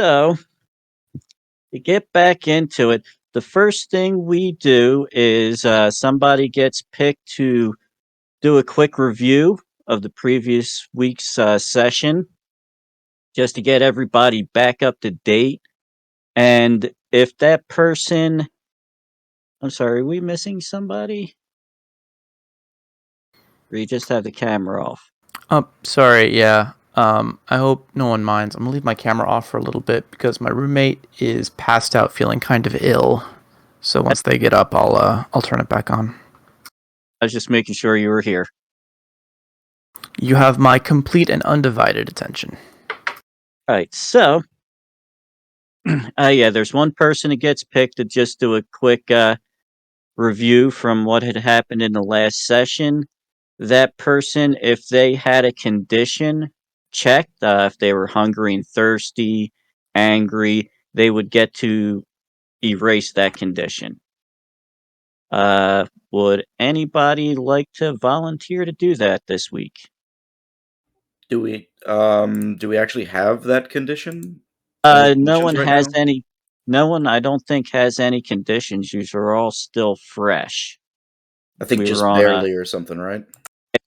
So, to get back into it, the first thing we do is somebody gets picked to do a quick review of the previous week's session just to get everybody back up to date. And if that person, I'm sorry, are we missing somebody? Or you just have the camera off? Oh, sorry, yeah. I hope no one minds. I'm gonna leave my camera off for a little bit because my roommate is passed out feeling kind of ill. So once they get up, I'll turn it back on. I was just making sure you were here. You have my complete and undivided attention. All right, so yeah, there's one person that gets picked to just do a quick review from what had happened in the last session. That person, if they had a condition checked, if they were hungry and thirsty, angry, they would get to erase that condition. Would anybody like to volunteer to do that this week? Do we actually have that condition? Any No conditions one right has now? any. No one, I don't think, has any conditions. You are all still fresh. I think We were just on barely or something, right?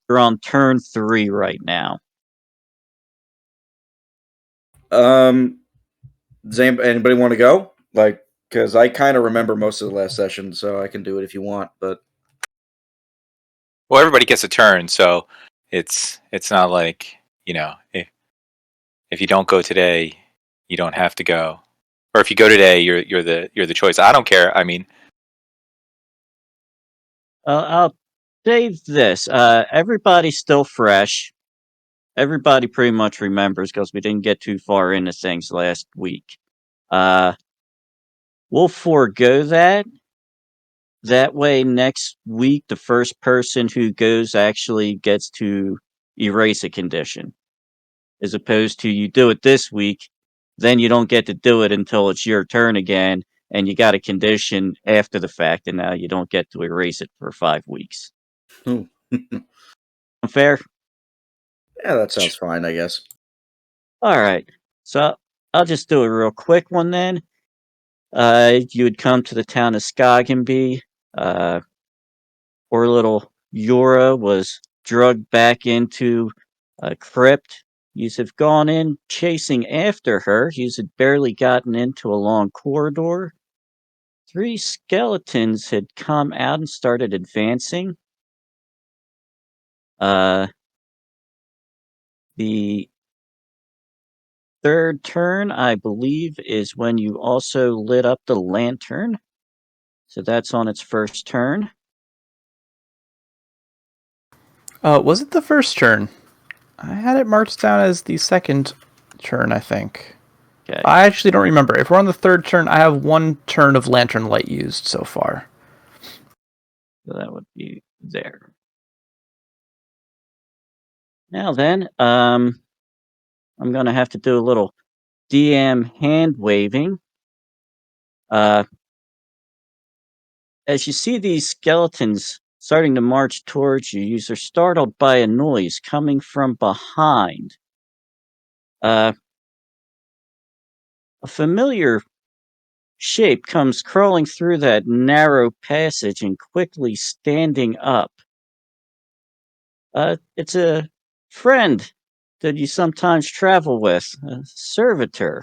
we're on turn 3 right now. Um, does anybody want to go? Like, because I kind of remember most of the last session, so I can do it if you want. But Well, everybody gets a turn, so it's not like, if you don't go today, you don't have to go, or if you go today, you're the choice. I don't care. I mean, I'll say this: everybody's still fresh. Everybody pretty much remembers because we didn't get too far into things last week. Uh, we'll forego that. That way, next week, the first person who goes actually gets to erase a condition, as opposed to you do it this week, then you don't get to do it until it's your turn again, and you got a condition after the fact, and now you don't get to erase it for 5 weeks. yeah, Fair? that sounds fine, I guess. All right. So I'll just do a real quick one then. You would come to the town of Skagenby. Poor little Yura was drugged back into a crypt. Yous have gone in chasing after her. Yous had barely gotten into a long corridor. 3 skeletons had come out and started advancing. Uh, the third turn, I believe, is when you also lit up the lantern. So that's on its first turn. Was it the first turn? I had it marked down as the second turn, I think. Okay, I actually don't remember. If we're on the third turn, I have one turn of lantern light used so far. so that would be there. Now then, I'm gonna have to do a little DM hand waving. Uh, as you see these skeletons starting to march towards you, you are startled by a noise coming from behind. Uh, a familiar shape comes crawling through that narrow passage and quickly standing up. It's a friend that you sometimes travel with, a servitor.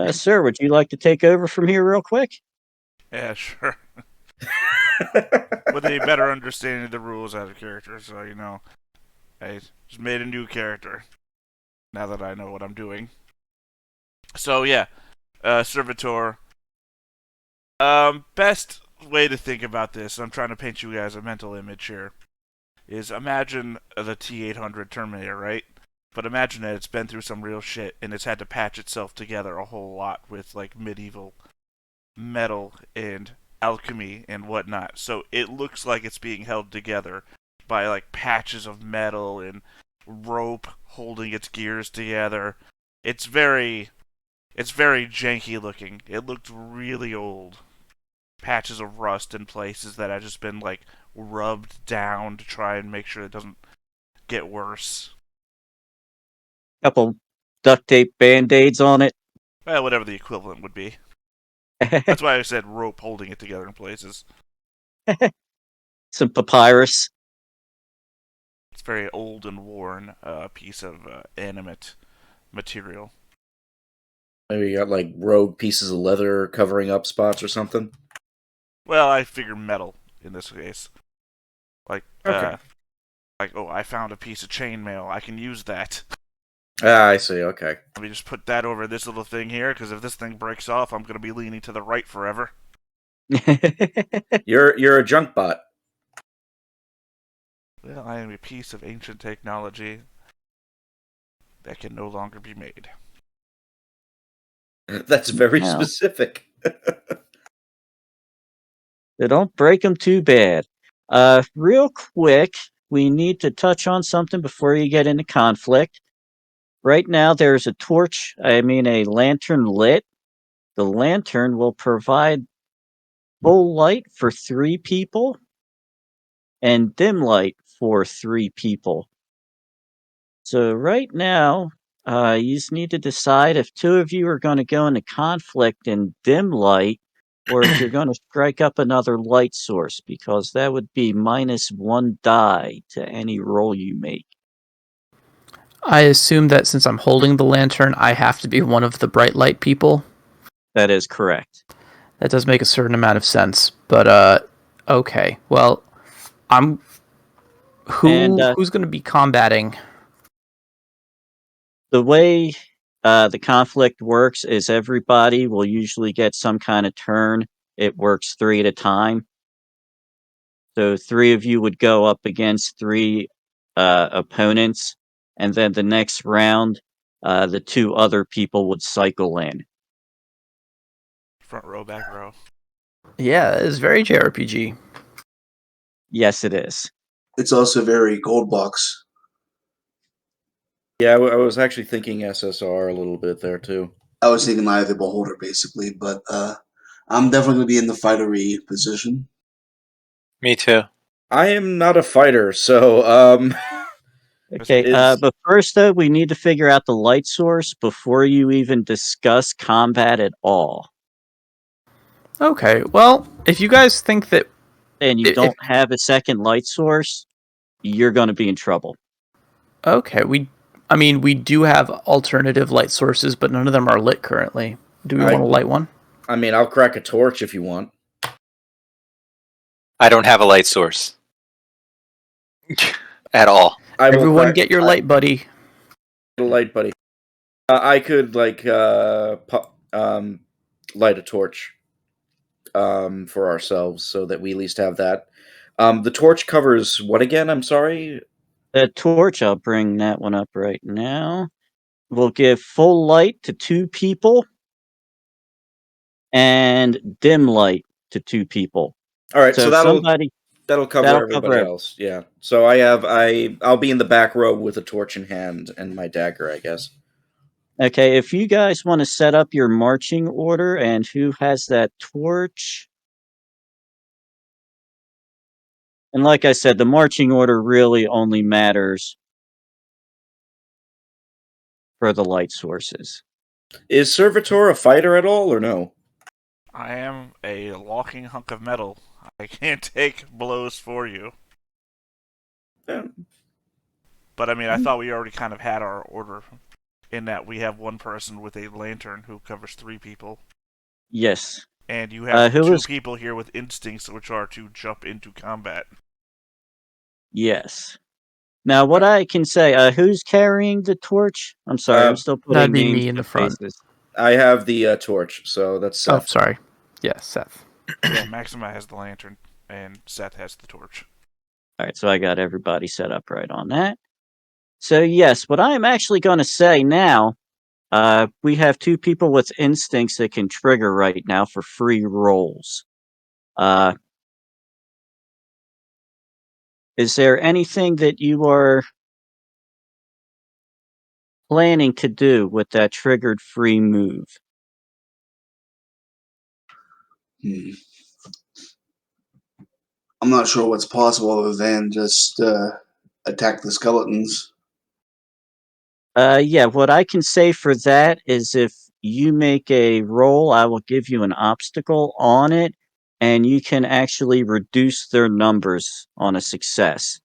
Sir, would you like to take over from here real quick? Yeah, sure. With a better understanding of the rules out of character, so I just made a new character. Now that I know what I'm doing. So yeah, servitor. Best way to think about this, I'm trying to paint you guys a mental image here, is imagine the T-800 Terminator, right? But imagine that it's been through some real shit and it's had to patch itself together a whole lot with like medieval metal and alchemy and whatnot. So it looks like it's being held together by like patches of metal and rope holding its gears together. It's very janky looking. It looked really old. Patches of rust in places that have just been like rubbed down to try and make sure it doesn't get worse. Couple duct tape band-aids on it. Well, whatever the equivalent would be. That's why I said rope holding it together in places. Some papyrus. It's a very old and worn piece of animate material. Maybe you got like rogue pieces of leather covering up spots or something. Well, I figure metal in this case. Like, Okay. I found a piece of chainmail. I can use that. Ah, I see. Okay. Let me just put that over this little thing here, because if this thing breaks off, I'm going to be leaning to the right forever. You're a junk bot. Well, I am a piece of ancient technology that can no longer be made. That's very Wow. specific. So don't break them too bad. Real quick, we need to touch on something before you get into conflict. Right now, there's a a lantern lit. The lantern will provide full light for 3 people and dim light for 3 people. So right now, you just need to decide if 2 of you are going to go into conflict in dim light, or if you're going to strike up another light source, because that would be -1 die to any roll you make. I assume that since I'm holding the lantern, I have to be one of the bright light people. That is correct. That does make a certain amount of sense, but okay. Well, I'm who's going to be combating? The way the conflict works is everybody will usually get some kind of turn. It works 3 at a time. So 3 of you would go up against 3 opponents, and then the next round, the 2 other people would cycle in. Front row, back row. Yeah, it's very JRPG. Yes, it is. It's also very gold box. Yeah, I was actually thinking SSR a little bit there too. I was thinking Eye of the Beholder, basically, but I'm definitely going to be in the fightery position. Me too. I am not a fighter, so Okay, Is- but first though, we need to figure out the light source before you even discuss combat at all. Okay, well, if you guys think that And you If- don't have a second light source, you're going to be in trouble. okay, we do have alternative light sources, but none of them are lit currently. Do we I- want to light one? I mean, I'll crack a torch if you want. I don't have a light source at all. I will Everyone crack- get your I- light, buddy. light, buddy. I could light a torch for ourselves so that we at least have that. The torch covers what again? I'm sorry. The torch, I'll bring that one up right now. Will give full light to 2 people and dim light to 2 people. All right, So so if that'll somebody cover that'll everybody cover it. else. Yeah. So I'll be in the back row with a torch in hand and my dagger, I guess. Okay, if you guys want to set up your marching order and who has that torch. And like I said, the marching order really only matters for the light sources. Is Servitor a fighter at all, or no? I am a walking hunk of metal. I can't take blows for you. Yeah. But I mean, I thought we already kind of had our order in that we have one person with a lantern who covers 3 people. Yes. And you have who 2 was- people here with instincts, which are to jump into combat. Yes. Now, what I can say, who's carrying the torch? I'm sorry, I'm still putting that'd be names me in to the front. faces. I have the torch, so that's Seth. Oh, sorry. Yeah, Seth. Yeah, Maxima has the lantern, and Seth has the torch. All right, so I got everybody set up right on that. So yes, what I'm actually going to say now, we have 2 people with instincts that can trigger right now for free rolls. Is there anything that you are planning to do with that triggered free move? I'm not sure what's possible other than just attack the skeletons. Yeah, what I can say for that is if you make a roll, I will give you an obstacle on it, and you can actually reduce their numbers on a success.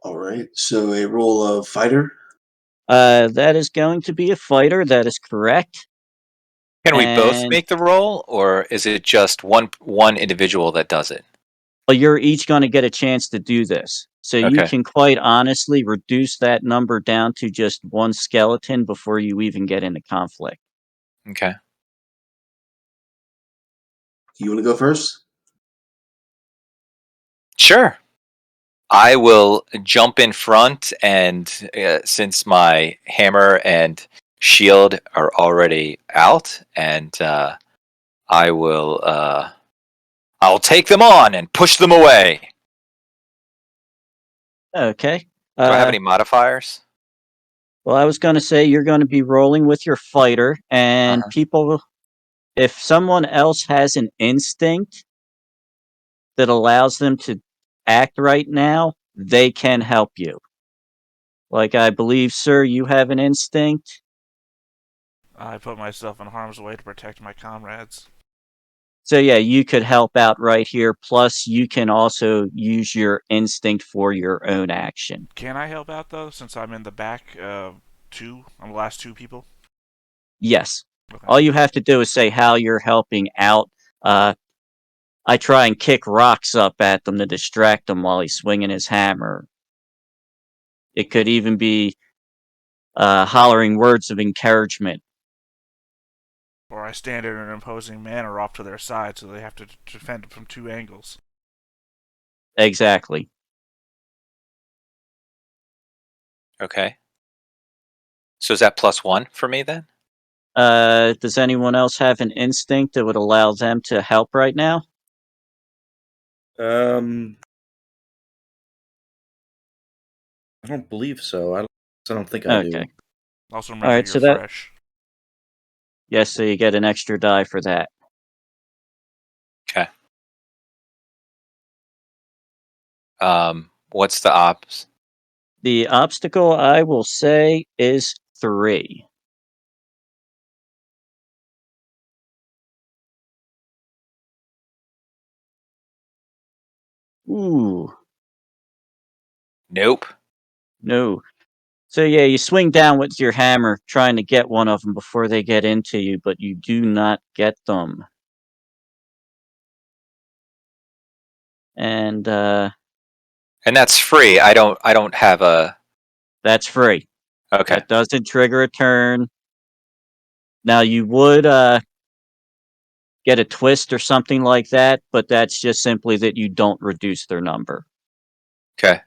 All right. So a roll of fighter. That is going to be a fighter, that is correct. Can we both And make the roll, or is it just one individual that does it? you're each going to get a chance to do this. So you Okay. can quite honestly reduce that number down to just one skeleton before you even get into conflict. Okay. You want to go first? Sure. I will jump in front, and since my hammer and shield are already out, and I will I'll take them on and push them away. Okay. Do I have any modifiers? Well, I was going to say you're going to be rolling with your fighter, and Uh-huh. people, if someone else has an instinct that allows them to act right now, they can help you. Like I believe, sir, you have an instinct. I put myself in harm's way to protect my comrades. So yeah, you could help out right here. Plus, you can also use your instinct for your own action. Can I help out though, since I'm in the back? I'm the last two people. Yes. Okay. All you have to do is say how you're helping out. I try and kick rocks up at them to distract him while he's swinging his hammer. It could even be hollering words of encouragement. Or I stand in an imposing manner off to their side, so they have to defend from two angles. Exactly. Okay. So is that +1 for me then? Does anyone else have an instinct that would allow them to help right now? I don't believe so. I don't think I do. Okay. Also, All remember right. you're So that fresh. yes, so you get an extra die for that. Okay. What's the ops? The obstacle I will say is 3. Ooh, Nope. no. So yeah, you swing down with your hammer trying to get one of them before they get into you, but you do not get them. And And that's free. I don't have a. that's free. Okay. That doesn't trigger a turn. Now you would get a twist or something like that, but that's just simply that you don't reduce their number. Okay.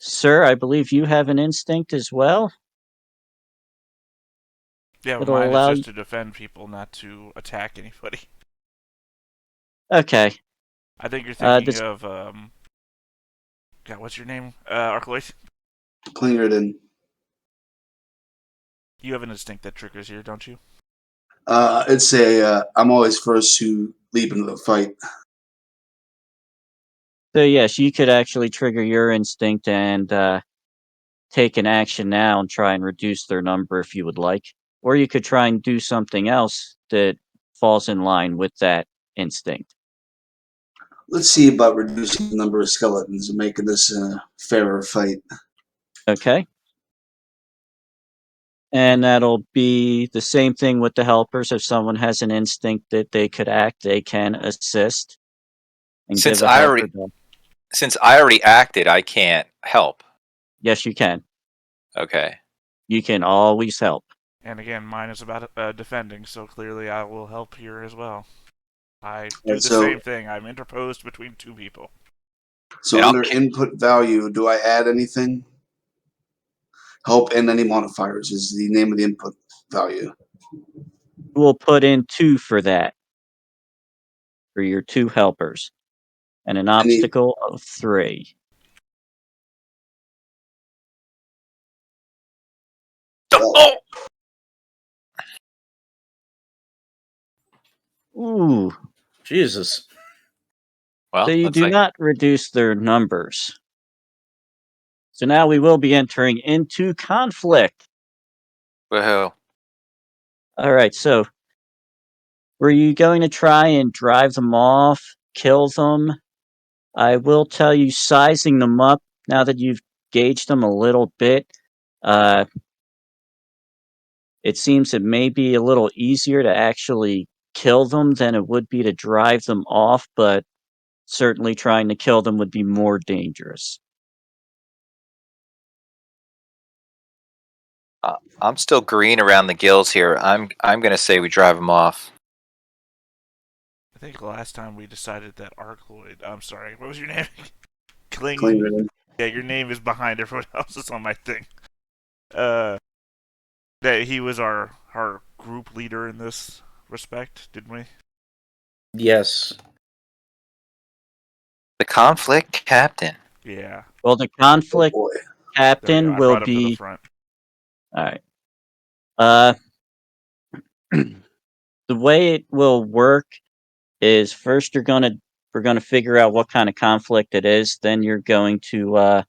Sir, I believe you have an instinct as well. Yeah, but It'll mine is allow just to defend people, not to attack anybody. Okay. I think you're thinking This of God, what's your name? Arcaloid. Klingerden. You have an instinct that triggers here, don't you? It's a. I'm always first to leap into the fight. So yes, you could actually trigger your instinct and take an action now and try and reduce their number if you would like, or you could try and do something else that falls in line with that instinct. Let's see about reducing the number of skeletons and making this a fairer fight. Okay. And that'll be the same thing with the helpers. If someone has an instinct that they could act, they can assist and Since give a I helper. already acted, I can't help. Yes, you can. Okay. You can always help. And again, mine is about defending, so clearly I will help here as well. I do Right, the so- same thing. I'm interposed between two people. So And I'll under input value, do I add anything? Help and any modifiers is the name of the input value. We'll put in 2 for that, for your 2 helpers, and an obstacle of 3. Oh! Ooh. Jesus. Well, So you looks do like not reduce their numbers. So now we will be entering into conflict. Woohoo. All right, so were you going to try and drive them off, kill them? I will tell you, sizing them up, now that you've gauged them a little bit, it seems it may be a little easier to actually kill them than it would be to drive them off, but certainly trying to kill them would be more dangerous. I'm still green around the gills here. I'm gonna say we drive them off. I think last time we decided that Arcloid. I'm sorry. What was your name? Kling. Klinger. Yeah, your name is behind everyone else's on my thing. That he was our group leader in this respect, didn't we? Yes. The conflict captain. Yeah. Well, the Oh conflict boy. There we captain go. I will brought him to the be. front. All right. The way it will work is first we're gonna figure out what kind of conflict it is. Then you're going to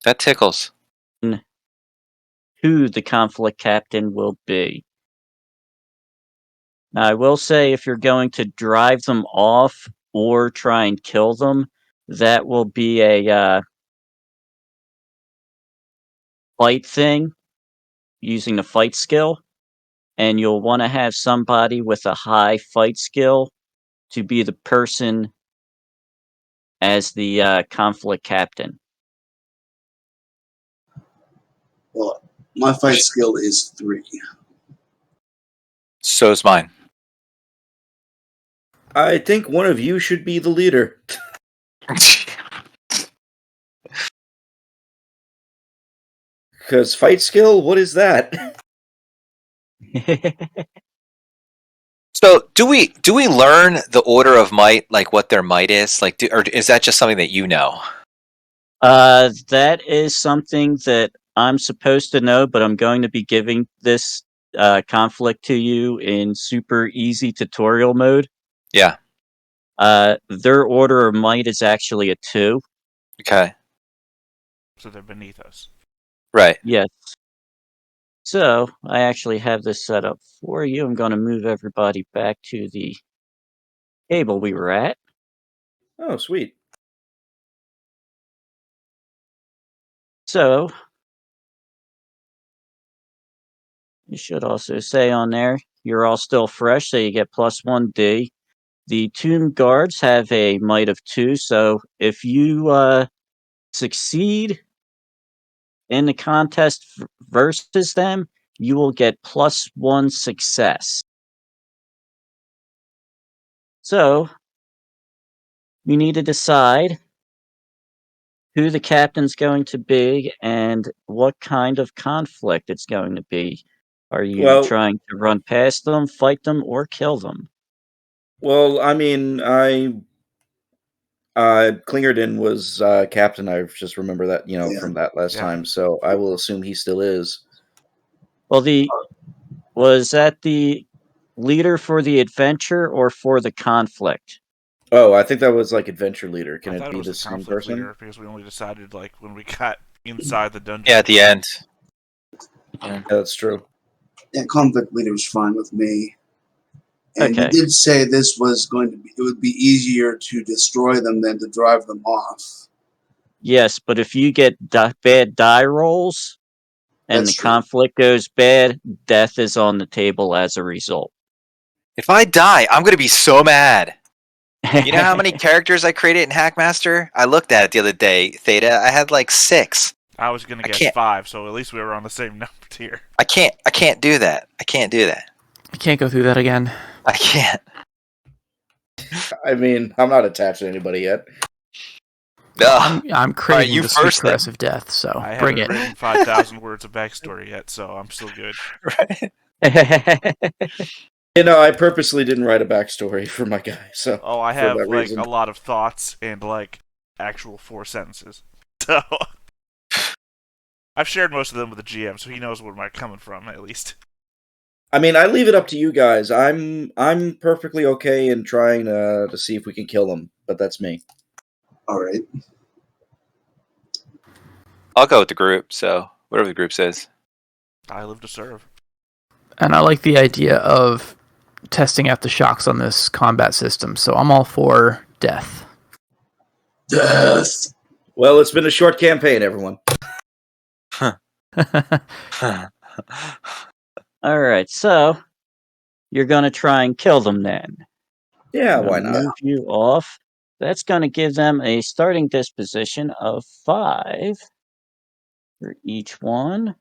That tickles. who the conflict captain will be. Now, I will say if you're going to drive them off or try and kill them, that will be a fight thing using the fight skill, and you'll want to have somebody with a high fight skill to be the person as the conflict captain. Well, my fight skill is 3. So's mine. I think one of you should be the leader. Because fight skill, what is that? So do we learn the order of might, like what their might is, like, or is that just something that you know? That is something that I'm supposed to know, but I'm going to be giving this conflict to you in super easy tutorial mode. Yeah. Their order of might is actually a 2. Okay. So they're beneath us. Right. Yes. So I actually have this set up for you. I'm going to move everybody back to the table we were at. Oh, sweet. So you should also say on there, you're all still fresh, so you get plus 1d. The tomb guards have a might of 2, so if you succeed in the contest versus them, you will get plus 1 success. So you need to decide who the captain's going to be and what kind of conflict it's going to be. Are you Well, trying to run past them, fight them, or kill them? I mean, Klingerton was captain. I just remember that, Yeah. from that last Yeah. time. So I will assume he still is. Well, was that the leader for the adventure or for the conflict? Oh, I think that was like adventure leader. Can I it thought be it was the the same conflict person? leader because we only decided like when we got inside the dungeon. Yeah, at the end. Yeah. Yeah, that's true. Yeah, conflict leader was fine with me. And Okay. you did say this was going to be, it would be easier to destroy them than to drive them off. Yes, but if you get bad die rolls and That's the true. conflict goes bad, death is on the table as a result. If I die, I'm gonna be so mad. You know how many characters I created in Hackmaster? I looked at it the other day, Theta. I had like 6. I was gonna I guess can't- 5, so at least we were on the same number tier. I can't do that. I can't do that. I can't go through that again. I can't. I mean, I'm not attached to anybody yet. Ugh. I'm craving you the sweet first then. caress of death, so I bring haven't it. written 5,000 words of backstory yet, so I'm still good. Right? I purposely didn't write a backstory for my guy. So Oh, I for have that like reason. a lot of thoughts and like actual 4 sentences. So I've shared most of them with the GM, so he knows where I'm coming from at least. I mean, I leave it up to you guys. I'm perfectly okay in trying to see if we can kill them, but that's me. All right. I'll go with the group. So whatever the group says. I live to serve. And I like the idea of testing out the shocks on this combat system, so I'm all for death. Death. Well, it's been a short campaign, everyone. All right, so you're going to try and kill them then. Yeah, I'm why gonna not? Move you off. That's going to give them a starting disposition of 5 for each one.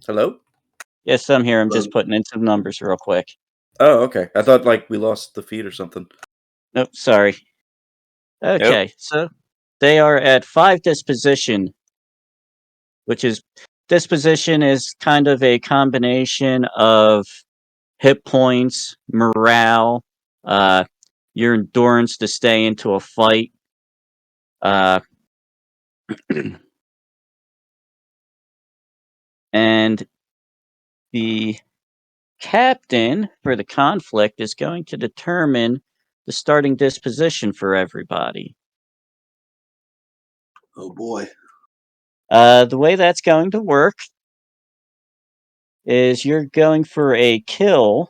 Hello? Yes, I'm here. I'm Hello. just putting in some numbers real quick. Oh, okay. I thought like we lost the feed or something. Nope, sorry. Okay, so they are at 5 disposition, which is disposition is kind of a combination of hit points, morale, uh, your endurance to stay into a fight. And the captain for the conflict is going to determine the starting disposition for everybody. Oh boy. The way that's going to work is you're going for a kill,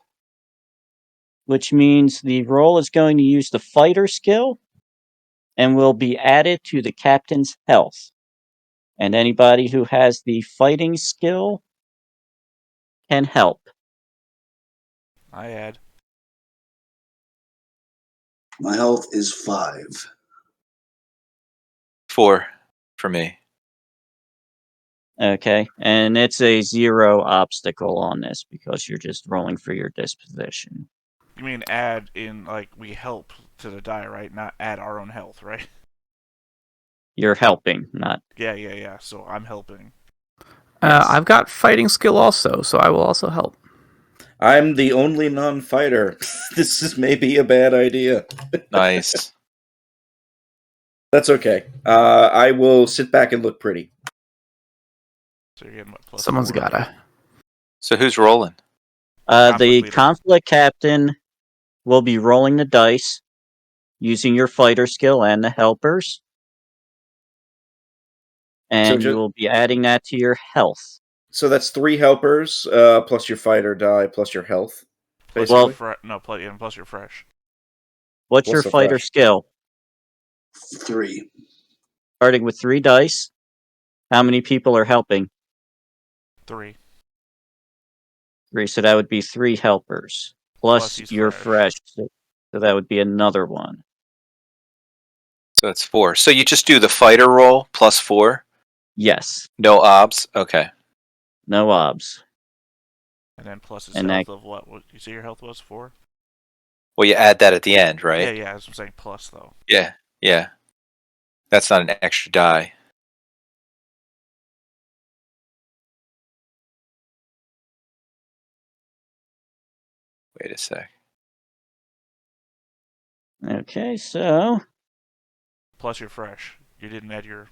which means the roll is going to use the fighter skill and will be added to the captain's health. And anybody who has the fighting skill can help. I add. My health is 5. 4 for me. Okay, and it's a 0 obstacle on this because you're just rolling for your disposition. You mean add in, like, we help to the die, right? Not add our own health, right? You're helping, not. Yeah. So I'm helping. Yes. I've got fighting skill also, so I will also help. I'm the only non-fighter. This is maybe a bad idea. Nice. That's okay. I will sit back and look pretty. So you're getting what, plus Someone's 4? gotta. So who's rolling? The Conflict leader. conflict captain will be rolling the dice using your fighter skill and the helpers. And So you will be adding that to your health. So that's 3 helpers, plus your fighter die, plus your health. Plus Basically. plus you're fresh. What's What's your the fighter fresh? skill? 3. Starting with 3 dice. How many people are helping? 3. 3, so that would be 3 helpers. Plus he's you're fresh. fresh. So that would be another one. So that's 4. So you just do the fighter roll plus 4? Yes. No obs? Okay. No obs. And then plus his And health of what? What you say your health was 4? Well, you add that at the end, right? Yeah. That's what I'm saying. Plus though. Yeah. That's not an extra die. Wait a sec. Okay, so Plus you're fresh. You didn't add your.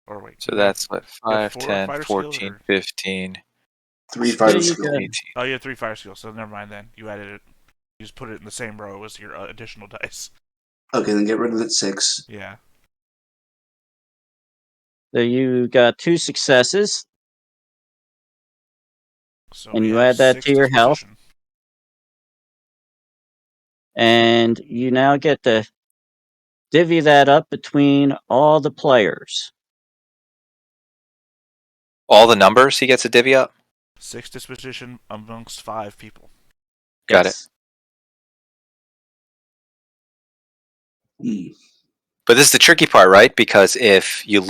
Or wait. So you that's what, you have 5, 4 10, fighter skills 14, or? 15, 3 fighter you skill. go. 18. Oh, you had 3 fire skills. So never mind then. You added it. You just put it in the same row as your additional dice. Okay, then get rid of that 6. Yeah. So you got 2 successes, So and we you have add that 6 to your health, disposition. and you now get to divvy that up between all the players. All the numbers he gets a divvy up? 6 disposition amongst 5 people. Got it. Hmm. But this is the tricky part, right? Because if you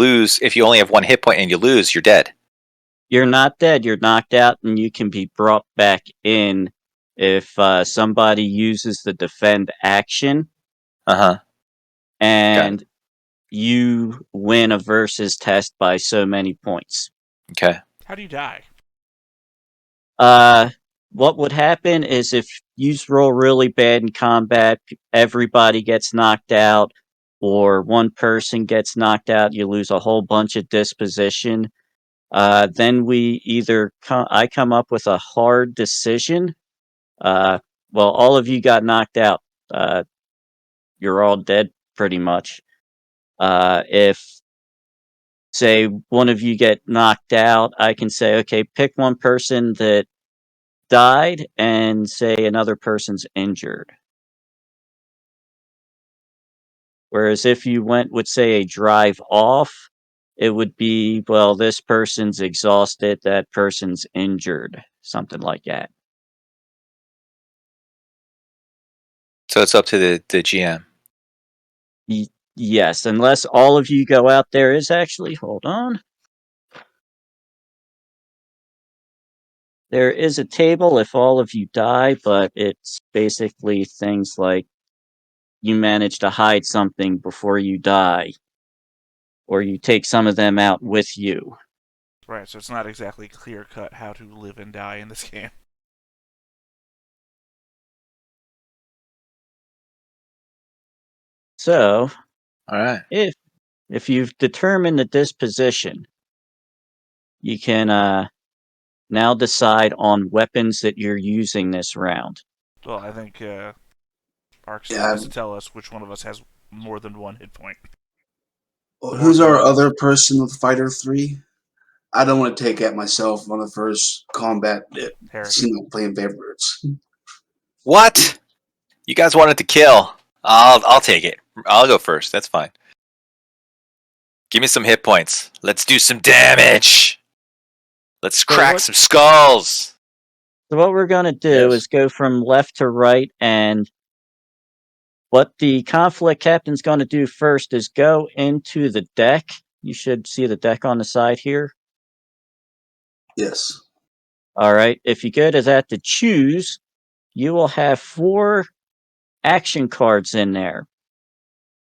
only have 1 hit point and you lose, you're dead. You're not dead. You're knocked out, and you can be brought back in if somebody uses the defend action. Uh-huh. and you win a versus test by so many points. Okay. How do you die? What would happen is if you roll really bad in combat, everybody gets knocked out, or one person gets knocked out, you lose a whole bunch of disposition. Then we either I come up with a hard decision. Well, all of you got knocked out. You're all dead, pretty much. If say one of you get knocked out, I can say, okay, pick one person that died and say another person's injured. Whereas if you went with, say, a drive off, it would be, well, this person's exhausted, that person's injured, something like that. So it's up to the GM. Yes, unless all of you go out there is actually, hold on. There is a table if all of you die, but it's basically things like you manage to hide something before you die, or you take some of them out with you. Right, so it's not exactly clear cut how to live and die in this game. So, All right. if you've determined the disposition, you can now decide on weapons that you're using this round. Well, I think Ark still Yeah. has to tell us which one of us has more than one hit point. Who's our other person with Fighter 3? I don't want to take it myself on the first combat. It Harry. seemed like playing favorites. What? You guys wanted to kill. I'll take it. I'll go first. That's fine. Give me some hit points. Let's do some damage. Let's crack some skulls. So what we're going to do is go from left to right, and what the conflict captain's going to do first is go into the deck. You should see the deck on the side here. Yes. All right. If you go to that to choose, you will have 4 action cards in there.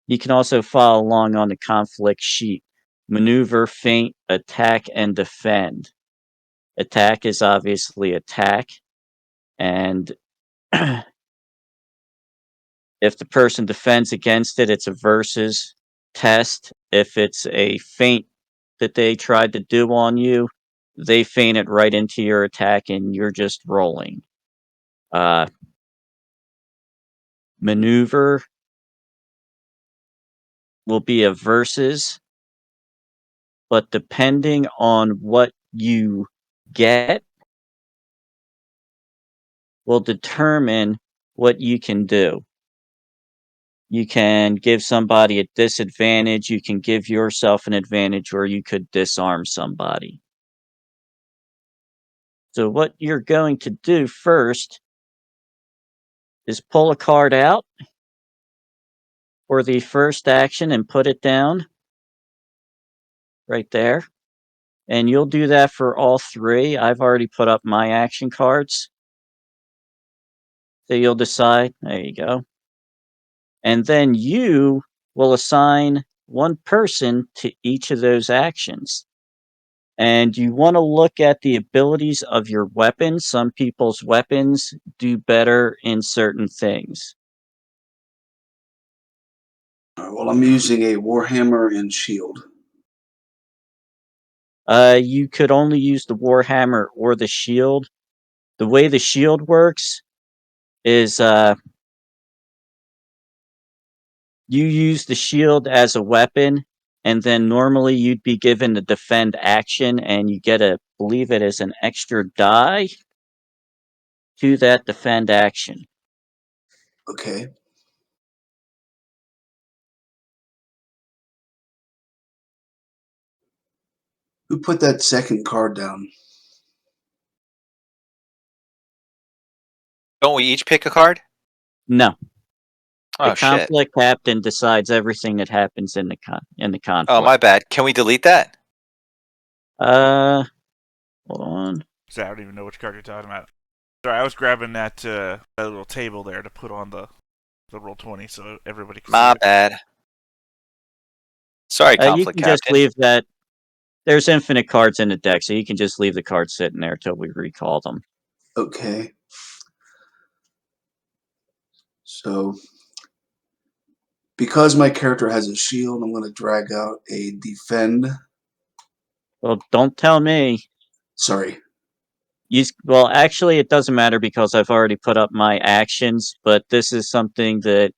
You can also follow along on the conflict sheet. Maneuver, feint, attack, and defend. Attack is obviously attack. And if the person defends against it, it's a versus test. If it's a feint that they tried to do on you, they feint it right into your attack and you're just rolling. Maneuver will be a versus, but depending on what you get will determine what you can do. You can give somebody a disadvantage, you can give yourself an advantage, or you could disarm somebody. So what you're going to do first is pull a card out for the first action and put it down right there. And you'll do that for all 3. I've already put up my action cards. So you'll decide. There you go. And then you will assign one person to each of those actions. And you want to look at the abilities of your weapons. Some people's weapons do better in certain things. Well, I'm using a Warhammer and shield. You could only use the Warhammer or the shield. The way the shield works is you use the shield as a weapon, and then normally you'd be given the defend action, and you get a, believe it is an extra die to that defend action. Okay. Who put that second card down? Don't we each pick a card? No, Oh the shit. conflict captain decides everything that happens in the conflict. Oh my bad. Can we delete that? Hold on. So I don't even know which card you're talking about. Sorry, I was grabbing that little table there to put on the roll 20 so everybody can see My it. bad. Sorry, You conflict can just captain. leave that. There's infinite cards in the deck, so you can just leave the cards sitting there till we recall them. Okay. So, because my character has a shield, I'm going to drag out a defend. Well, don't tell me. Sorry. Well, actually, it doesn't matter because I've already put up my actions, but this is something that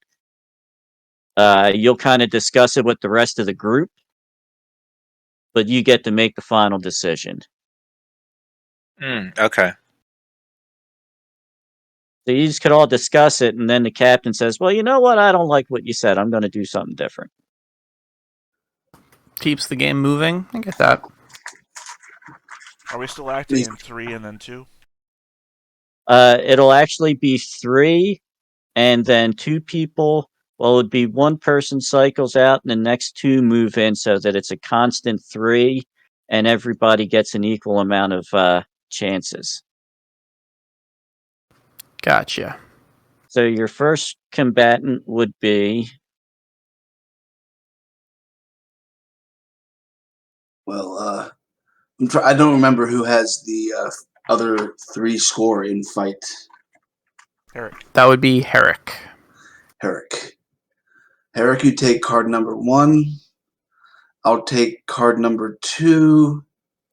you'll kind of discuss it with the rest of the group, but you get to make the final decision. Okay. So you just could all discuss it, and then the captain says, well, you know what? I don't like what you said. I'm going to do something different. Keeps the game moving. I get that. Are we still acting in 3 and then 2? It'll actually be 3, and then 2 people. Well, it would be 1 person cycles out, and the next 2 move in so that it's a constant 3, and everybody gets an equal amount of chances. Gotcha. So your first combatant would be... Well, I don't remember who has the other 3 score in fight. Eric. That would be Herrick. Herrick. Herrick, you take card number 1. I'll take card number 2.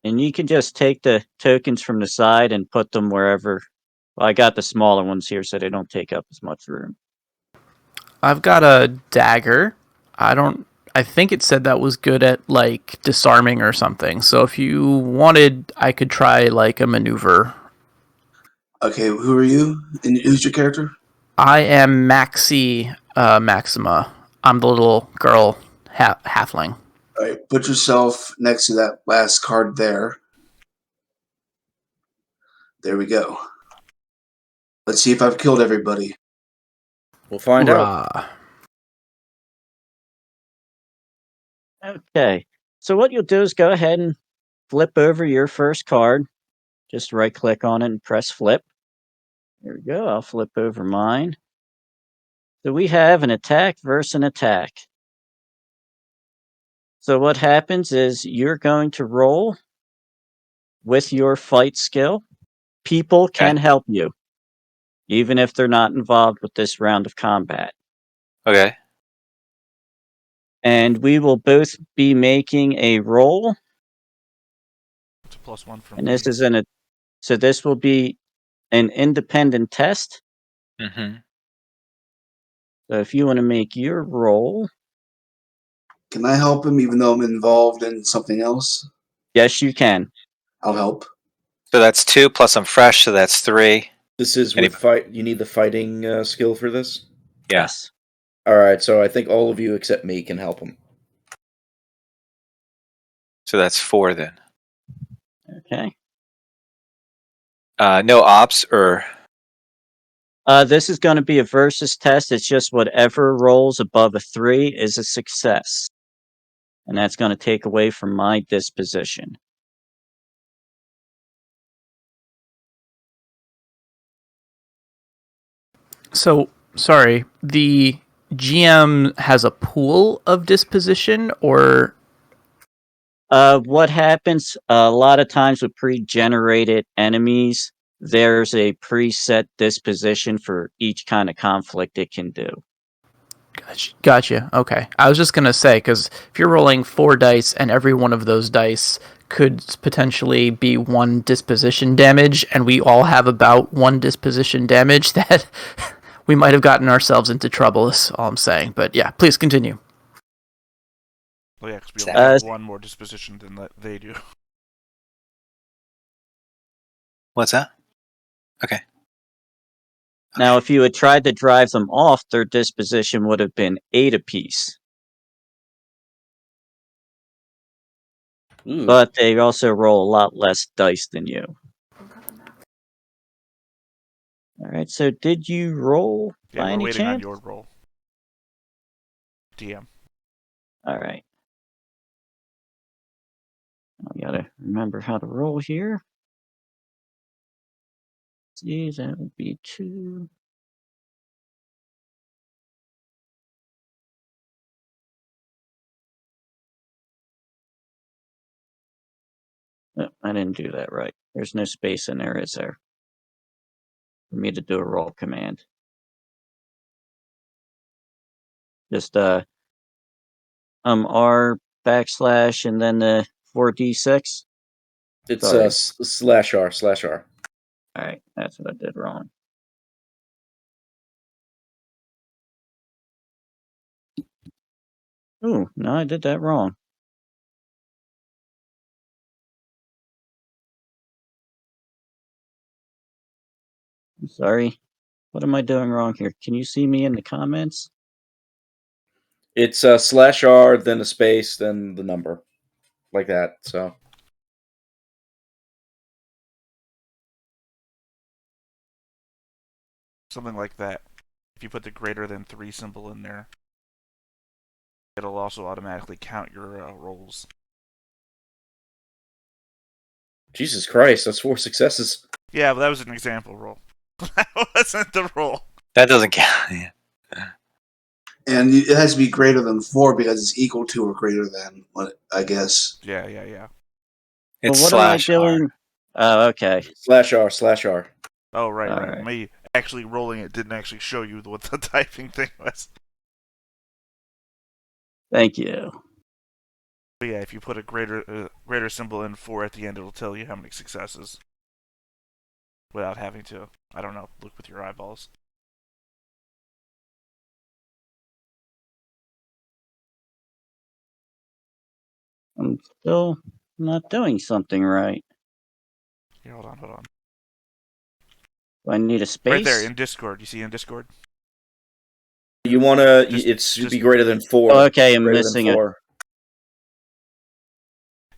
And you can just take the tokens from the side and put them wherever. Well, I got the smaller ones here so they don't take up as much room. I've got a dagger. I think it said that was good at, like, disarming or something. So if you wanted, I could try, like, a maneuver. Okay, who are you? And who's your character? I am Maxima. I'm the little girl halfling. All right, put yourself next to that last card there. There we go. Let's see if I've killed everybody. We'll find out. Hoorah. Okay. So what you'll do is go ahead and flip over your first card. Just right click on it and press flip. There we go. I'll flip over mine. So we have an attack versus an attack. So what happens is you're going to roll with your fight skill. People can help you, even if they're not involved with this round of combat. Okay. And we will both be making a roll. It's a +1 from And me. this is so this will be an independent test. Mm-hmm. So if you want to make your roll, Can I help him even though I'm involved in something else? yes, you can. I'll help. So that's 2 plus I'm fresh, so that's 3. This is with fight. You need the fighting skill for this? Yeah. Yes. All right, so I think all of you except me can help him. So that's 4 then. Okay. No ops or... This is going to be a versus test. It's just whatever rolls above a 3 is a success. And that's going to take away from my disposition. So, sorry, the GM has a pool of disposition, or... What happens a lot of times with pre-generated enemies, there's a preset disposition for each kind of conflict it can do. Gotcha. Okay. I was just going to say, because if you're rolling 4 dice and every one of those dice could potentially be 1 disposition damage, and we all have about 1 disposition damage, that we might have gotten ourselves into trouble, is all I'm saying. But yeah, please continue. Well, yeah, because we only have 1 more disposition than they do. What's that? Okay. Now, if you had tried to drive them off, their disposition would have been 8 apiece. Ooh. But they also roll a lot less dice than you. Alright, so did you roll Yeah, by we're any waiting chance? on your roll. DM. Alright. I gotta remember how to roll here. See, that would be 2. Oh, I didn't do that right. There's no space in there, is there? For me to do a roll command. Just R / and then the 4d6. It's Sorry. /R/R. All right, that's what I did wrong. Ooh, no, I did that wrong. I'm sorry. What am I doing wrong here? Can you see me in the comments? It's /R, then a space, then the number, like that. So Something like that. If you put the greater than 3 symbol in there, it'll also automatically count your rolls. Jesus Christ, that's 4 successes. Yeah, but that was an example roll. That wasn't the roll. That doesn't count. Yeah. And it has to be greater than 4 because it's equal to or greater than, I guess. Yeah. Well, It's what am I /R. doing? Oh, okay. /R/R. Oh, right. All right. Me actually rolling it didn't actually show you what the typing thing was. Thank you. But yeah, if you put a greater symbol in 4 at the end, it'll tell you how many successes. Without having to, I don't know, look with your eyeballs. I'm still not doing something right. Here, hold on. Do I need a space? Right there in Discord. You see in Discord? You want to? Just- It should just- be greater than 4. Oh, okay, I'm Greater missing than it. 4.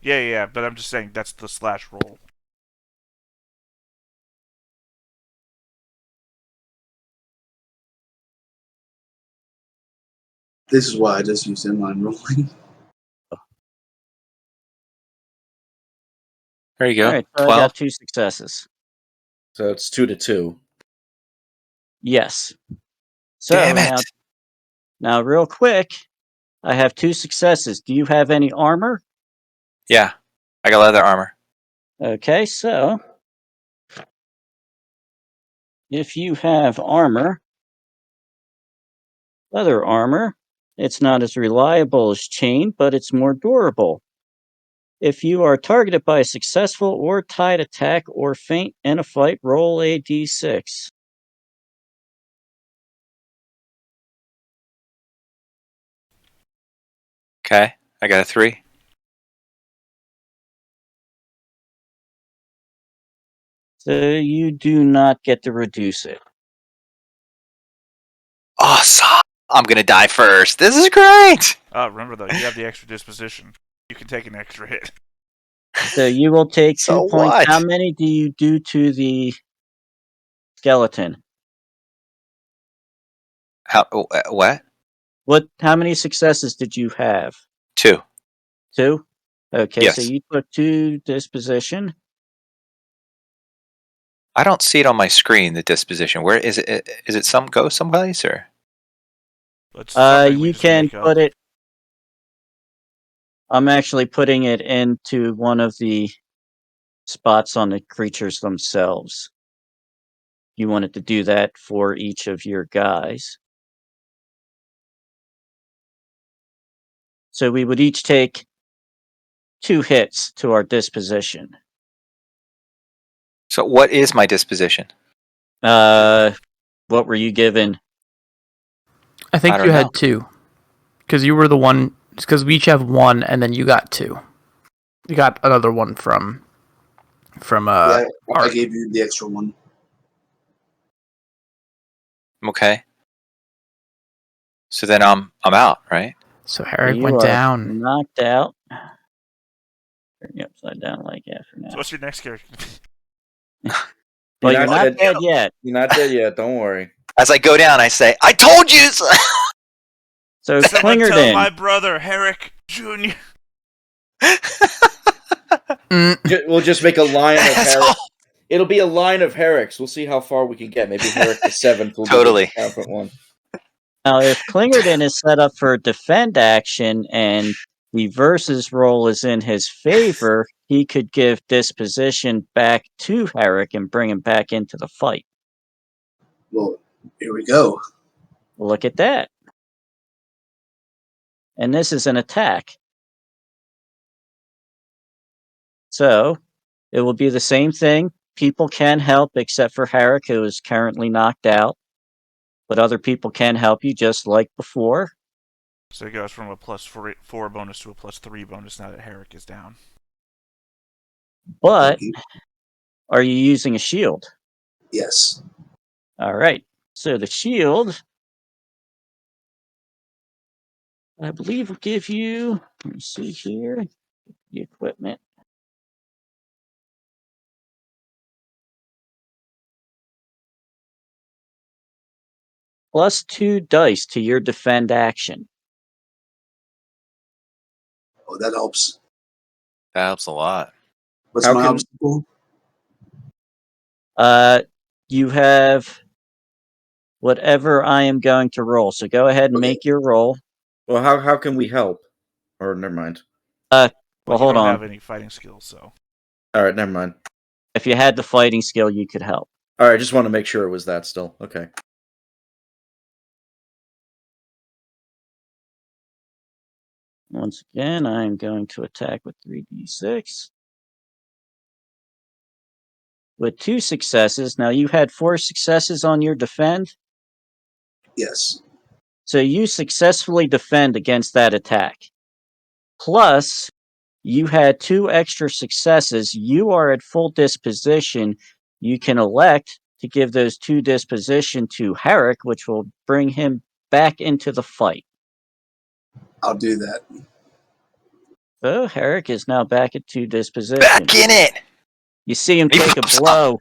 Yeah, but I'm just saying that's the /roll. This is why I just used inline rolling. There you go. All right, so I 12. got 2 successes. So it's 2 to 2. Yes. So Damn it. now, real quick, I have 2 successes. Do you have any armor? Yeah. I got leather armor. Okay, so if you have armor, leather armor, it's not as reliable as chain, but it's more durable. If you are targeted by a successful or tied attack or feint in a fight, roll a d6. Okay. I got a 3. So you do not get to reduce it. Awesome. I'm going to die first. This is great. Remember though, you have the extra disposition. You can take an extra hit. So you will take 2 So points. what? How many do you do to the skeleton? What? How many successes did you have? 2. 2? Okay, so Yes. you took 2 disposition. I don't see it on my screen, the disposition. Where is it? Is it go someplace or? It's something we You just can make up. put it. I'm actually putting it into one of the spots on the creatures themselves. You wanted to do that for each of your guys. So we would each take 2 hits to our disposition. So what is my disposition? What were you given? I think I you don't had know. 2. Because you were the one. Because we each have 1, and then you got 2. You got another one from. I Art. gave you the extra one. Okay. So then I'm out, right? So Herrick You went are down. knocked out. Turn you upside down like after now. So what's your next character? Well, You're you're not not dead yet. You're not dead yet. Don't worry. As I go down, I say, "I told you." So. So Someone tell Clingerton. my brother Herrick Jr. We'll just make a line of Asshole. Herrick. It'll be a line of Herricks. We'll see how far we can get. Maybe Herrick the 7th will Totally. be the triumphant one. Now, if Clingerton is set up for defend action and the versus roll is in his favor, he could give disposition back to Herrick and bring him back into the fight. Well, here we go. Look at that. And this is an attack. So, it will be the same thing. People can help except for Herrick, who is currently knocked out. But other people can help you just like before. So it goes from a +4 bonus to a +3 bonus now that Herrick is down. But, Thank you. are you using a shield? Yes. Alright. So the shield, I believe, will give you, let me see here, the equipment. +2 dice to your defend action. Oh, that helps. That helps a lot. What's How my can- obstacle? You have whatever I am going to roll. So go ahead and Okay. make your roll. Well, how can we help? Or never mind. But Well, you hold don't on. have any fighting skills, so. All right, never mind. If you had the fighting skill, you could help. All right, just want to make sure it was that still. Okay. Once again, I am going to attack with 3d6. With 2 successes. Now, you had 4 successes on your defend. Yes. So you successfully defend against that attack. Plus, you had 2 extra successes. You are at full disposition. You can elect to give those 2 disposition to Herrick, which will bring him back into the fight. I'll do that. So Herrick is now back at 2 disposition. Back in it! You see him He take a pops up. blow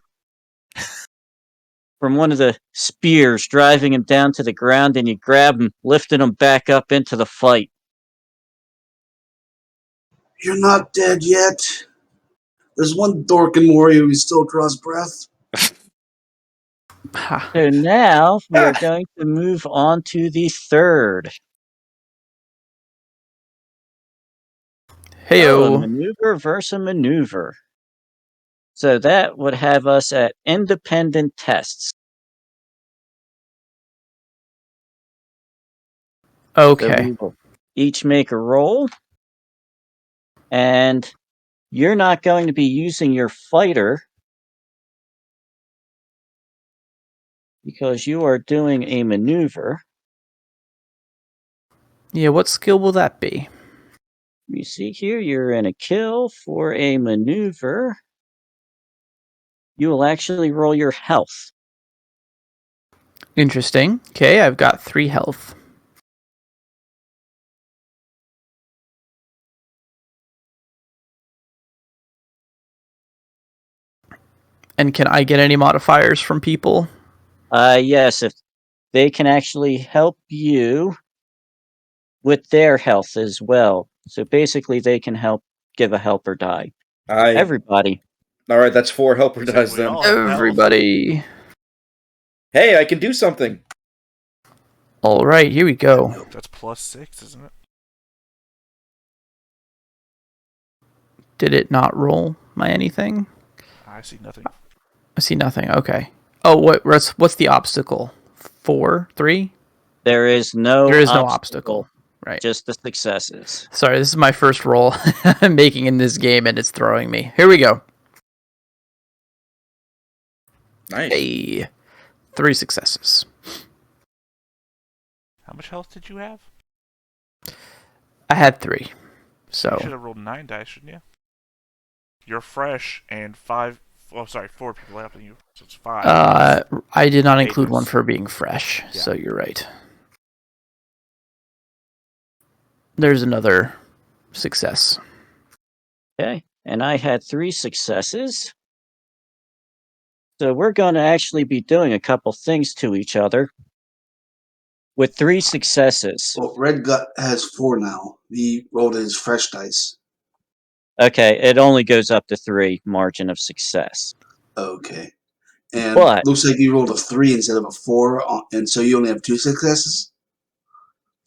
from one of the spears, driving him down to the ground, and you grab him, lifting him back up into the fight. You're not dead yet. There's one Dorkin warrior who still draws breath. Ha. So now we are going to move on to the third. Oh, a Heyo. maneuver versus a maneuver. So that would have us at independent tests. So Okay. we will each make a roll. And you're not going to be using your fighter because you are doing a maneuver. Yeah, what skill will that be? You see here, you're in a kill for a maneuver. You will actually roll your health. Interesting. Okay, I've got 3 health. And can I get any modifiers from people? Yes, if they can actually help you with their health as well. So basically, they can help give a help or die. Everybody. All right, that's 4 helper So dice we then. all have health. Everybody. Hey, I can do something. All right, here we go. That's +6, isn't it? Did it not roll my anything? I see nothing. I see nothing. Okay. Oh, what's the obstacle? 4, 3? There is no There is no obstacle. Right. Just the successes. Sorry, this is my first roll I'm making in this game, and it's throwing me. Here we go. Nice. Hey, 3 successes. How much health did you have? I had 3. You should So have rolled 9 dice, shouldn't you? You're fresh, and 5. Oh, sorry, 4 people helping you, so it's 5. I did not Eight include one dice. for being fresh. Yeah. So you're right. There's another success. Okay. And I had 3 successes. So we're going to actually be doing a couple things to each other. With 3 successes. Well, Red Gut has 4 now. He rolled his fresh dice. Okay, it only goes up to 3 margin of success. Okay. And But- looks like you rolled a 3 instead of a 4, and so you only have 2 successes?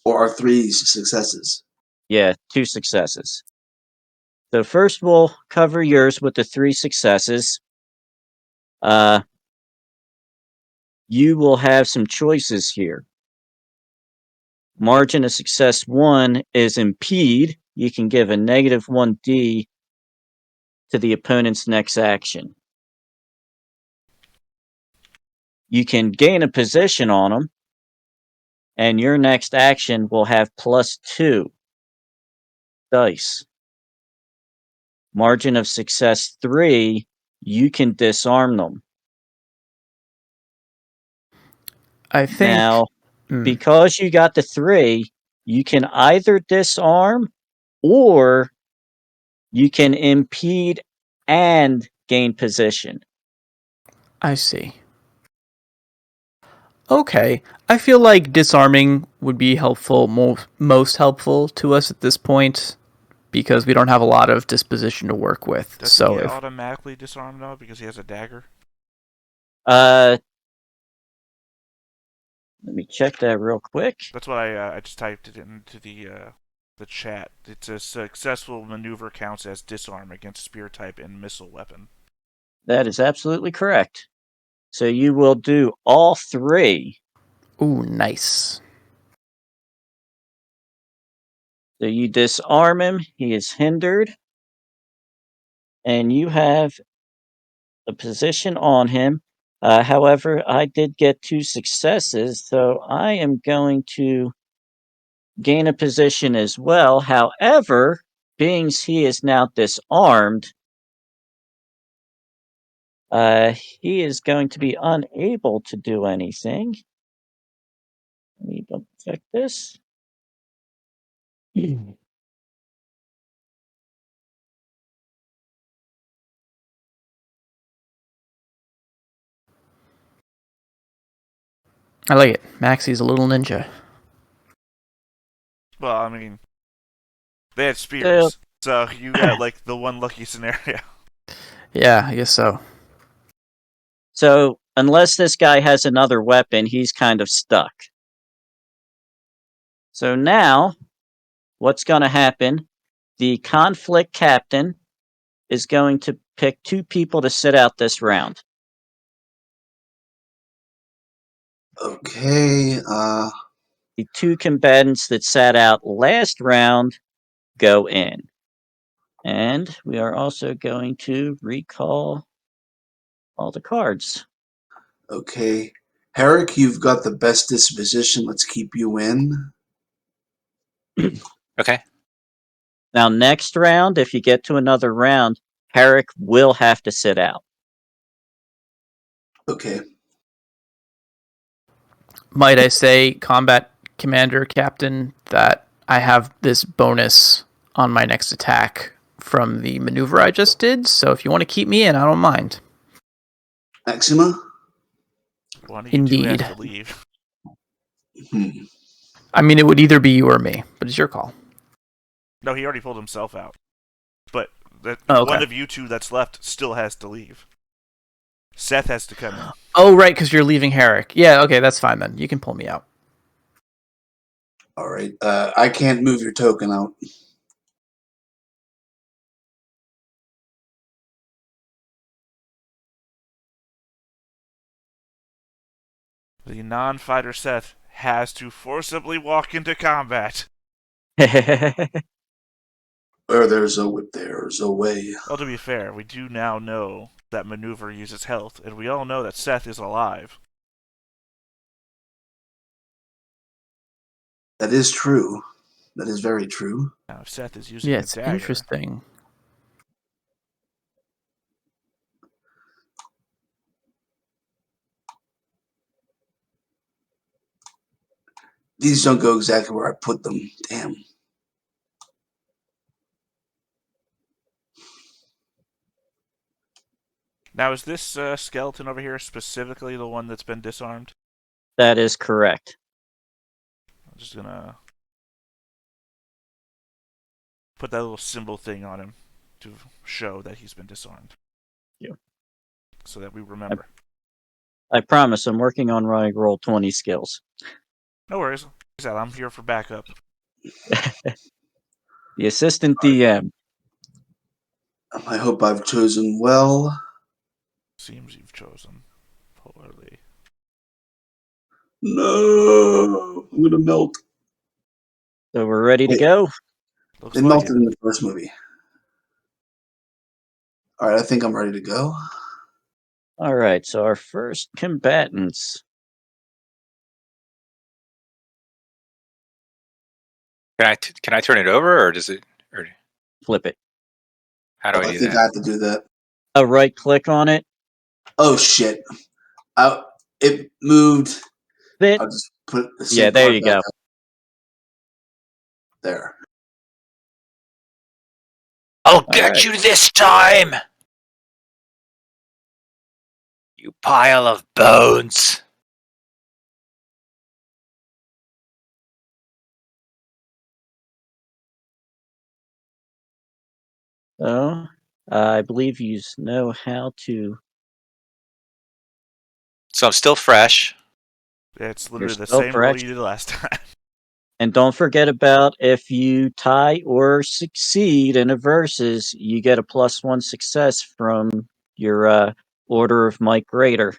Or are 3 successes? Yeah, 2 successes. So first we'll cover yours with the 3 successes. You will have some choices here. Margin of success 1 is impede. You can give a negative 1d to the opponent's next action. You can gain a position on them, and your next action will have +2 dice. Margin of success 3, you can disarm them. I think. Now, Mm, because you got the 3, you can either disarm or you can impede and gain position. I see. Okay, I feel like disarming would be helpful, most helpful to us at this point, because we don't have a lot of disposition to work with. Does So he get if automatically disarmed now because he has a dagger? Let me check that real quick. That's what I just typed it into the chat. It's a successful maneuver counts as disarm against spear type and missile weapon. That is absolutely correct. So you will do all 3. ooh, nice. So you disarm him, he is hindered, and you have a position on him. However, I did get 2 successes, so I am going to gain a position as well. However, being he is now disarmed, he is going to be unable to do anything. Let me double check this. I like it. Maxie's a little ninja. Well, I mean, they had So, spears, so you got like the one lucky scenario. Yeah, I guess so. so unless this guy has another weapon, he's kind of stuck. So now, what's going to happen? The conflict captain is going to pick 2 people to sit out this round. Okay. The 2 combatants that sat out last round go in. And we are also going to recall all the cards. Okay. Herrick, you've got the best disposition. Let's keep you in. Okay. Now, next round, if you get to another round, Herrick will have to sit out. Okay. Might I say, combat commander captain, that I have this bonus on my next attack from the maneuver I just did. So if you want to keep me in, I don't mind. Maxima? One of you 2 has Indeed. to leave. I mean, it would either be you or me, but it's your call. No, he already pulled himself out. But Oh, okay. one of you 2 that's left still has to leave. Seth has to come in. Oh, right, because you're leaving Herrick. Yeah, okay, that's fine then. You can pull me out. All right. I can't move your token out. The non-fighter Seth has to forcibly walk into combat. Where there's there's a way. Well, to be fair, we do now know that maneuver uses health, and we all know that Seth is alive. That is true. That is very true. Now, if Seth is using Yeah, a it's dagger, interesting. These don't go exactly where I put them. Damn. Now, is this skeleton over here specifically the one that's been disarmed? That is correct. I'm just gonna put that little symbol thing on him to show that he's been disarmed. Yeah. So that we remember. I promise I'm working on my roll 20 skills. No worries. Like I said, I'm here for backup. The assistant DM. I hope I've chosen well. Seems you've chosen poorly. No, I'm gonna melt. So we're ready to Wait. go. Looks They like melted it. in the first movie. All right, I think I'm ready to go. All right, so our first combatants. Can I turn it over, or does it? Or Flip it. how do I I do think that? I have to do that. Right click on it. Oh shit! It moved. Fit. I'll just put the Yeah, same there card you back go. up. There. I'll All get right. you this time, you pile of bones. So I believe you know how to. So I'm still fresh. It's You're literally the still same roll fresh. you did last time. And don't forget about if you tie or succeed in a versus, you get a +1 success from your Order of Might Greater.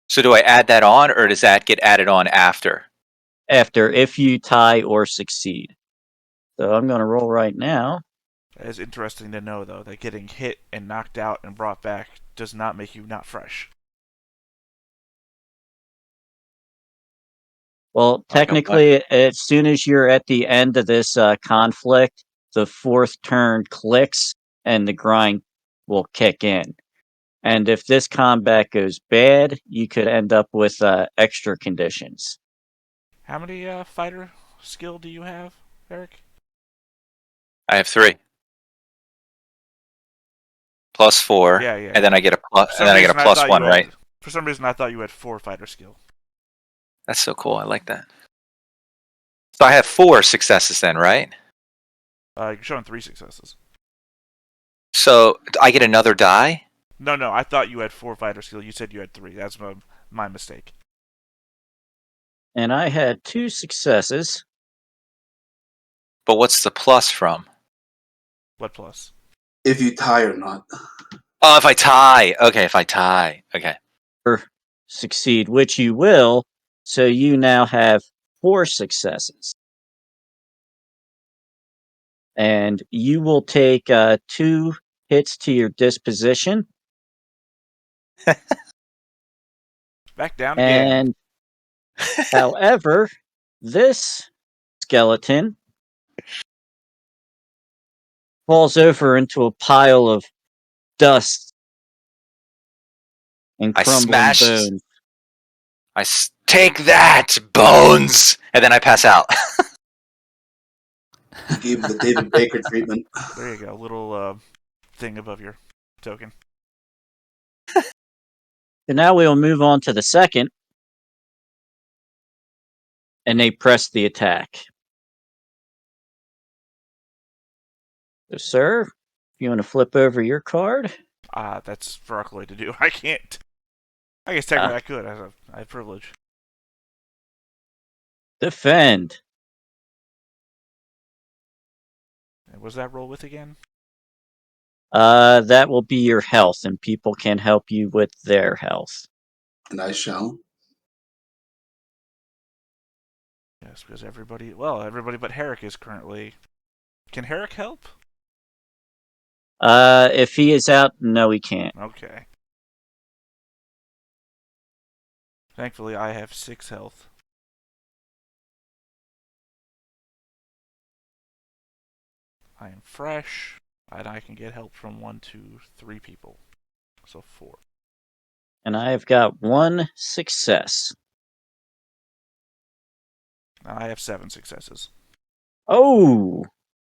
So do I add that on, or does that get added on after? After, if you tie or succeed. So I'm going to roll right now. It's interesting to know, though, that getting hit and knocked out and brought back does not make you not fresh. Well, I got one. technically, as soon as you're at the end of this conflict, the fourth turn clicks and the grind will kick in. And if this combat goes bad, you could end up with extra conditions. How many fighter skill do you have, Eric? I have 3. +4. Yeah, yeah. And then I get a plus, For and some then I get a reason, I thought +1, you had. right? For some reason, I thought you had 4 fighter skill. That's so cool. I like that. So I have 4 successes then, right? You're showing 3 successes. So I get another die. No, I thought you had 4 fighter skill. You said you had 3. That's my mistake. And I had 2 successes. But what's the plus from? What plus? If you tie or not. Oh, if I tie. Okay, if I tie. Okay. Or succeed, which you will. So you now have 4 successes. And you will take 2 hits to your disposition. Back down again. And however, this skeleton falls over into a pile of dust and I crumbling smash. bones. Take that, bones, and then I pass out. You gave him the David Baker treatment. There you go. Little thing above your token. So now we'll move on to the second. And they press the attack. So, sir, if you want to flip over your card. That's for Arcaloid to do. I can't. I guess technically I could. I have privilege. Defend. And what's that roll with again? That will be your health, and people can help you with their health. And I shall. Yes, because everybody but Herrick is currently. Can Herrick help? If he is out, no, he can't. Okay. Thankfully, I have 6 health. I am fresh, and I can get help from 1, 2, 3 people. So 4. And I have got 1 success. And I have 7 successes. Oh!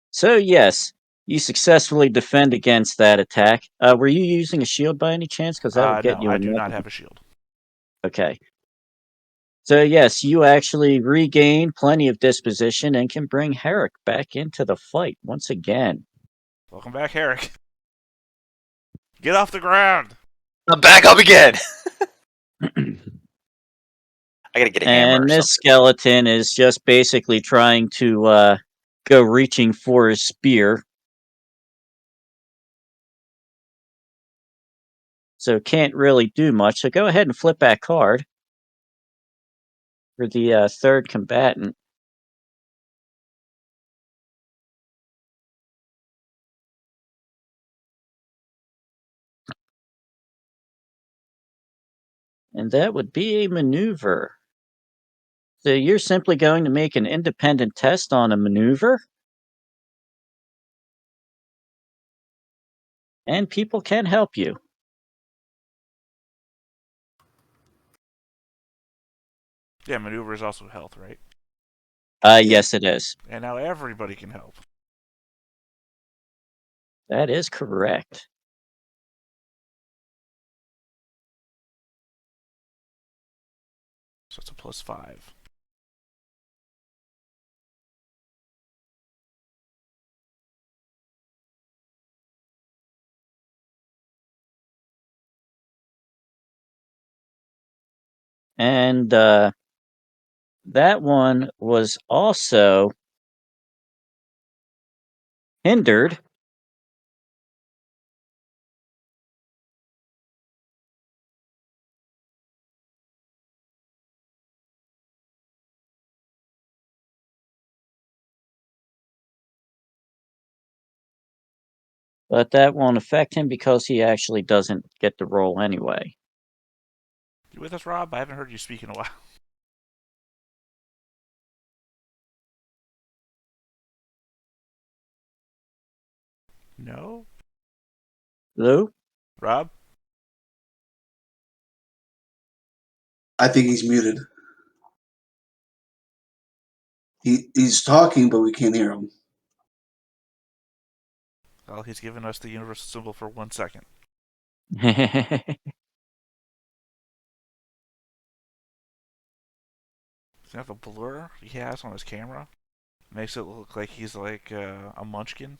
So, yes, you successfully defend against that attack. Were you using a shield by any chance? Because that would get No, you I in do that. not have a shield. Okay. So, yes, you actually regain plenty of disposition and can bring Herrick back into the fight once again. Welcome back, Herrick. Get off the ground! I'm back up again. I gotta get a hammer or And this something. skeleton is just basically trying to go reaching for his spear. So can't really do much. So go ahead and flip that card for the third combatant. And that would be a maneuver. So you're simply going to make an independent test on a maneuver? And people can help you. Yeah, maneuver is also health, right? Yes, it is. And now everybody can help. That is correct. So it's a +5. And that one was also hindered. But that won't affect him because he actually doesn't get the roll anyway. You with us, Rob? I haven't heard you speak in a while. No? Lou? Rob? I think he's muted. He's talking, but we can't hear him. Well, he's given us the universal symbol for 1 second. See that the blur he has on his camera? Makes it look like he's like a munchkin.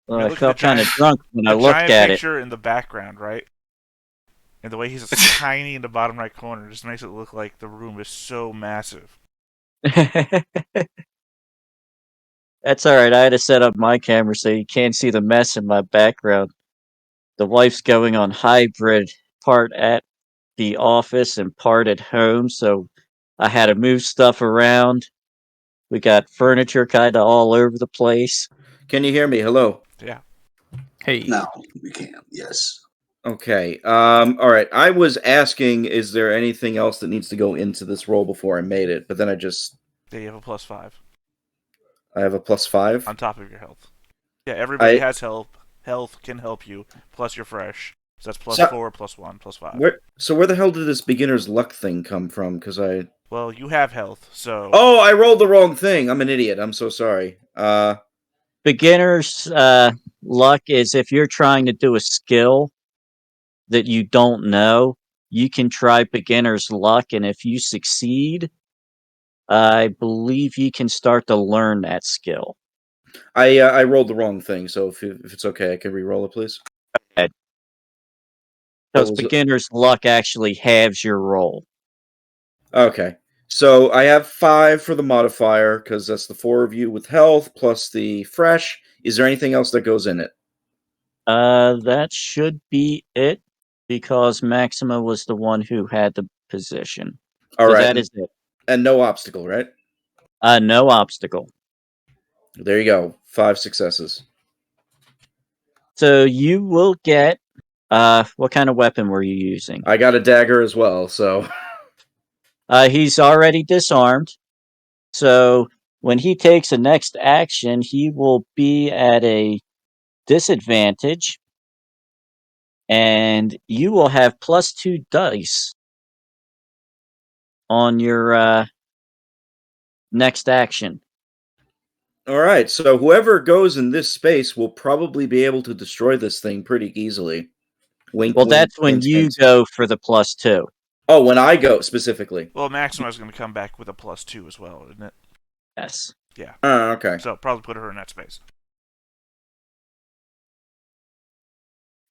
Well, I I mean, look at the felt kind of giant, drunk when I the looked giant at it. picture in the background, right? And the way he's tiny in the bottom right corner just makes it look like the room is so massive. That's alright. I had to set up my camera so you can't see the mess in my background. The wife's going on hybrid, part at the office and part at home, so I had to move stuff around. We got furniture kind of all over the place. Can you hear me? Hello. Yeah. Hey. Now we can. Yes. Okay. All right. I was asking, is there anything else that needs to go into this roll before I made it? But then I You have a +5 have a +5. on top of your health. Yeah, everybody has help. Health can help you. Plus you're fresh. So that's +4, +1, +5. Where the hell did this beginner's luck thing come from? Because I. Well, you have health, so. Oh, I rolled the wrong thing. I'm an idiot. I'm so sorry. Beginner's luck is if you're trying to do a skill that you don't know, you can try beginner's luck, and if you succeed, I believe you can start to learn that skill. I rolled the wrong thing. So if it's okay, I can re-roll it, please. Because What was it? beginner's luck actually halves your roll. Okay. So I have 5 for the modifier because that's the 4 of you with health plus the fresh. Is there anything else that goes in it? That should be it, because Maxima was the one who had the position. All So right. that is it. And no obstacle, right? No obstacle. There you go. 5 successes. So you will get. What kind of weapon were you using? I got a dagger as well, so. He's already disarmed. So when he takes a next action, he will be at a disadvantage, and you will have +2 dice on your next action. All right. So whoever goes in this space will probably be able to destroy this thing pretty easily. Wink, Well, wink, that's when hint, you hint. go for the +2. Oh, when I go specifically. Well, Maxima's going to come back with a +2 as well, isn't it? Yes. Yeah. Oh, okay. So probably put her in that space.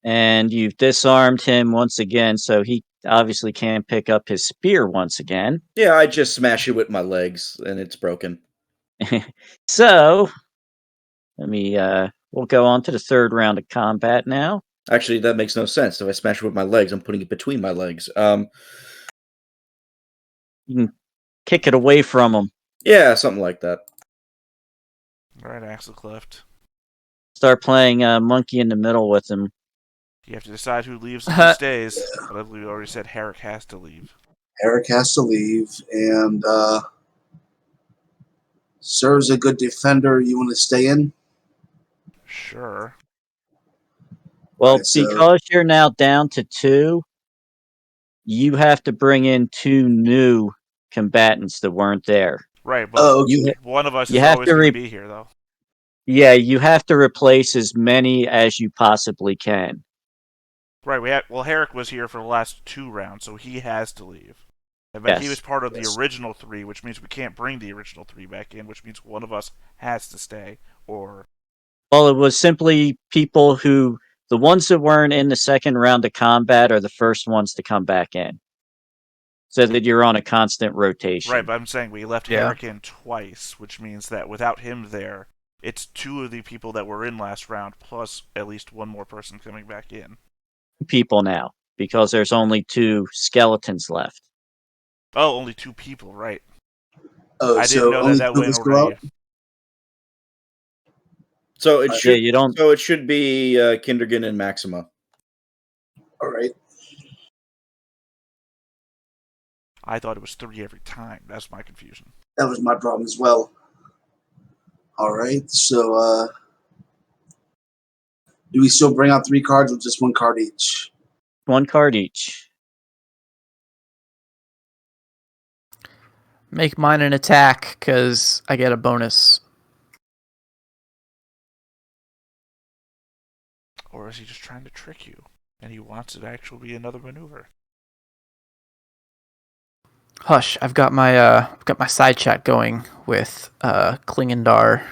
And you've disarmed him once again, so he obviously can't pick up his spear once again. Yeah, I just smash it with my legs, and it's broken. So, we'll go on to the third round of combat now. Actually, that makes no sense. If I smash it with my legs, I'm putting it between my legs. You can kick it away from him. Yeah, something like that. All right, Axel Cleft. Start playing monkey in the middle with him. You have to decide who leaves and who stays. But I believe we already said Herrick has to leave. Eric has to leave, and Sir's a good defender. You want to stay in? Sure. Well, Alright, so- because you're now down to 2, you have to bring in 2 new combatants that weren't there. Right, but Oh, okay. You, one of us you is have always to going re- to be here, though. yeah, you have to replace as many as you possibly can. Right, well, Herrick was here for the last 2 rounds, so he has to leave. But he was Yes. part of the Yes. original 3, which means we can't bring the original 3 back in, which means one of us has to stay, or... Well, it was simply people who, the ones that weren't in the second round of combat are the first ones to come back in. So that you're on a constant rotation. Right, but I'm saying we left Yeah. Herrick in twice, which means that without him there, it's 2 of the people that were in last round, plus at least one more person coming back in. People now, because there's only 2 skeletons left. Oh, only 2 people, right. Oh, I so didn't know only that two of went us go already. out? So it Yeah, should. you don't- So it should be Kindergan and Maxima. All right. I thought it was 3 every time. That's my confusion. That was my problem as well. All right, so do we still bring out 3 cards or just 1 card each? 1 card each. Make mine an attack, because I get a bonus. Or is he just trying to trick you? And he wants it to actually be another maneuver. Hush, I've got my side chat going with Klingendar